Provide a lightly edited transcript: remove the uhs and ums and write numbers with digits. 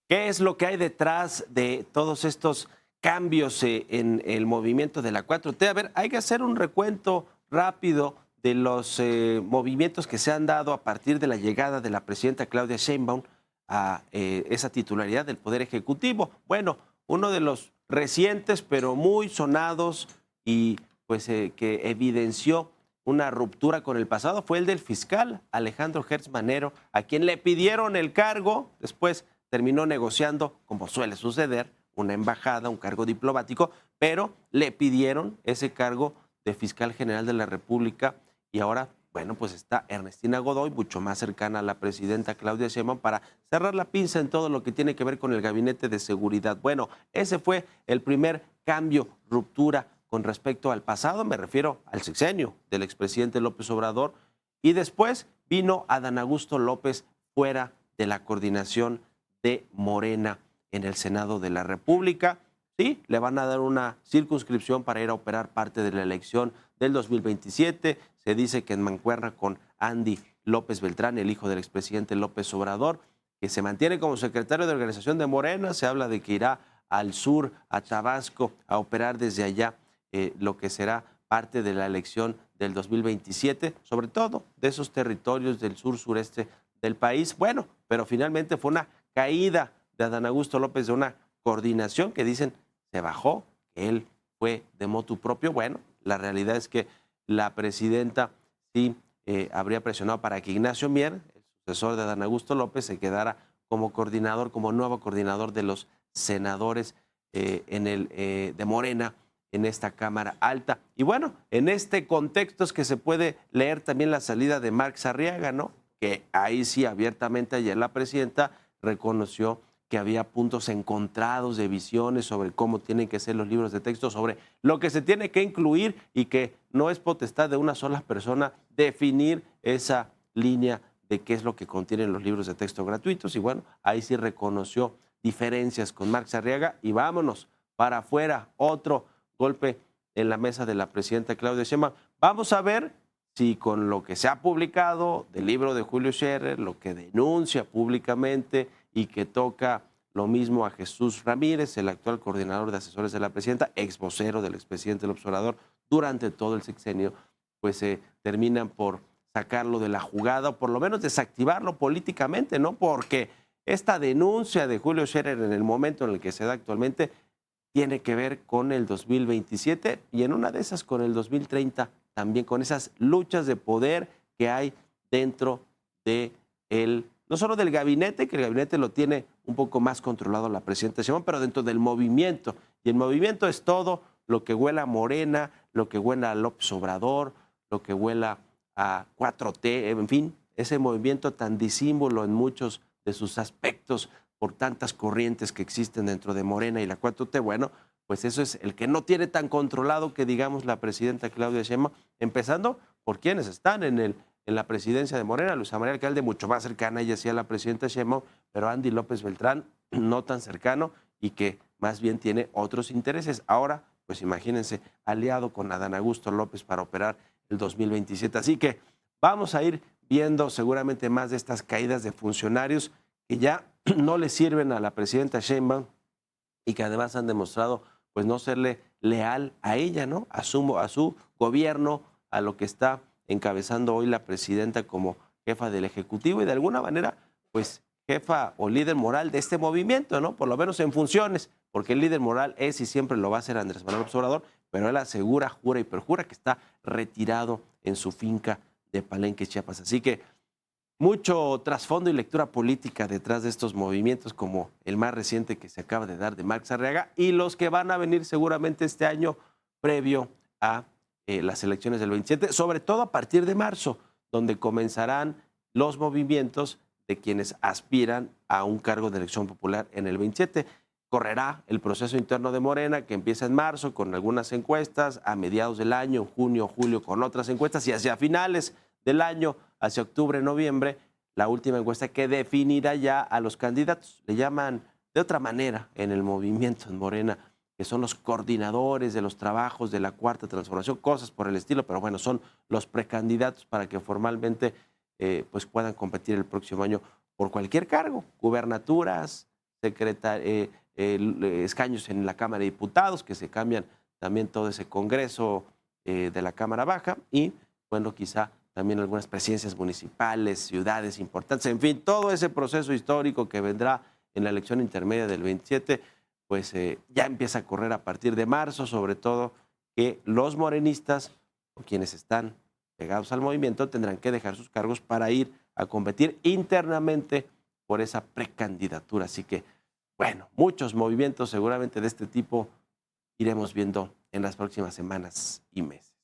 ¿Qué es lo que hay detrás de todos estos cambios en el movimiento de la 4T? A ver, hay que hacer un recuento rápido de los movimientos que se han dado a partir de la llegada de la presidenta Claudia Sheinbaum a esa titularidad del Poder Ejecutivo. Bueno, uno de los recientes, pero muy sonados y pues que evidenció una ruptura con el pasado fue el del fiscal Alejandro Gertz Manero, a quien le pidieron el cargo, después terminó negociando, como suele suceder, una embajada, un cargo diplomático, pero le pidieron ese cargo de fiscal general de la República y ahora, bueno, pues está Ernestina Godoy, mucho más cercana a la presidenta Claudia Sheinbaum, para cerrar la pinza en todo lo que tiene que ver con el gabinete de seguridad. Bueno, ese fue el primer cambio, ruptura con respecto al pasado, me refiero al sexenio del expresidente López Obrador, y después vino Adán Augusto López fuera de la coordinación de Morena en el Senado de la República. Sí, le van a dar una circunscripción para ir a operar parte de la elección del 2027. Se dice que en mancuerna con Andy López Beltrán, el hijo del expresidente López Obrador, que se mantiene como secretario de organización de Morena. Se habla de que irá al sur, a Tabasco, a operar desde allá lo que será parte de la elección del 2027, sobre todo de esos territorios del sur-sureste del país. Bueno, pero finalmente fue una caída de Adán Augusto López de una coordinación que dicen se bajó, que él fue de motu propio. Bueno, la realidad es que la presidenta sí habría presionado para que Ignacio Mier, el sucesor de Adán Augusto López, se quedara como coordinador, como nuevo coordinador de los senadores de Morena en esta Cámara Alta. Y bueno, en este contexto es que se puede leer también la salida de Marx Arriaga, ¿no? Que ahí sí abiertamente ayer la presidenta reconoció que había puntos encontrados de visiones sobre cómo tienen que ser los libros de texto, sobre lo que se tiene que incluir y que no es potestad de una sola persona definir esa línea de qué es lo que contienen los libros de texto gratuitos. Y bueno, ahí sí reconoció diferencias con Marx Arriaga y vámonos para afuera, otro golpe en la mesa de la presidenta Claudia Sheinbaum. Vamos a ver si con lo que se ha publicado del libro de Julio Scherer, lo que denuncia públicamente y que toca lo mismo a Jesús Ramírez, el actual coordinador de asesores de la presidenta, ex vocero del expresidente López Obrador durante todo el sexenio, pues se terminan por sacarlo de la jugada o por lo menos desactivarlo políticamente, ¿no? Porque esta denuncia de Julio Scherer en el momento en el que se da actualmente tiene que ver con el 2027 y en una de esas con el 2030, también con esas luchas de poder que hay dentro de no solo del gabinete, que el gabinete lo tiene un poco más controlado la presidenta Sheinbaum, pero dentro del movimiento. Y el movimiento es todo lo que huela a Morena, lo que huela a López Obrador, lo que huela a 4T, en fin, ese movimiento tan disímbolo en muchos de sus aspectos por tantas corrientes que existen dentro de Morena y la 4T, bueno, pues eso es el que no tiene tan controlado que digamos la presidenta Claudia Sheinbaum, empezando por quienes están en la presidencia de Morena, Luisa María Alcalde, mucho más cercana ella sí a la presidenta Sheinbaum, pero Andy López Beltrán no tan cercano y que más bien tiene otros intereses. Ahora, pues imagínense, aliado con Adán Augusto López para operar el 2027. Así que vamos a ir viendo seguramente más de estas caídas de funcionarios que ya no le sirven a la presidenta Sheinbaum y que además han demostrado pues no serle leal a ella, ¿no? A su gobierno, a lo que está encabezando hoy la presidenta como jefa del Ejecutivo y de alguna manera pues jefa o líder moral de este movimiento, ¿no? Por lo menos en funciones, porque el líder moral es y siempre lo va a ser Andrés Manuel López Obrador, pero él asegura, jura y perjura que está retirado en su finca de Palenque, Chiapas. Así que mucho trasfondo y lectura política detrás de estos movimientos, como el más reciente que se acaba de dar de Marx Arriaga y los que van a venir seguramente este año previo a las elecciones del 27, sobre todo a partir de marzo, donde comenzarán los movimientos de quienes aspiran a un cargo de elección popular en el 27. Correrá el proceso interno de Morena, que empieza en marzo con algunas encuestas, a mediados del año, en junio, julio, con otras encuestas, y hacia finales del año, hacia octubre, noviembre, la última encuesta que definirá ya a los candidatos. Le llaman de otra manera en el movimiento en Morena, que son los coordinadores de los trabajos de la Cuarta Transformación, cosas por el estilo, pero bueno, son los precandidatos para que formalmente pues puedan competir el próximo año por cualquier cargo, gubernaturas, escaños en la Cámara de Diputados, que se cambian también todo ese Congreso de la Cámara Baja y, bueno, quizá también algunas presidencias municipales, ciudades importantes, en fin, todo ese proceso histórico que vendrá en la elección intermedia del 27, pues ya empieza a correr a partir de marzo, sobre todo que los morenistas o quienes están pegados al movimiento tendrán que dejar sus cargos para ir a competir internamente por esa precandidatura. Así que, bueno, muchos movimientos seguramente de este tipo iremos viendo en las próximas semanas y meses.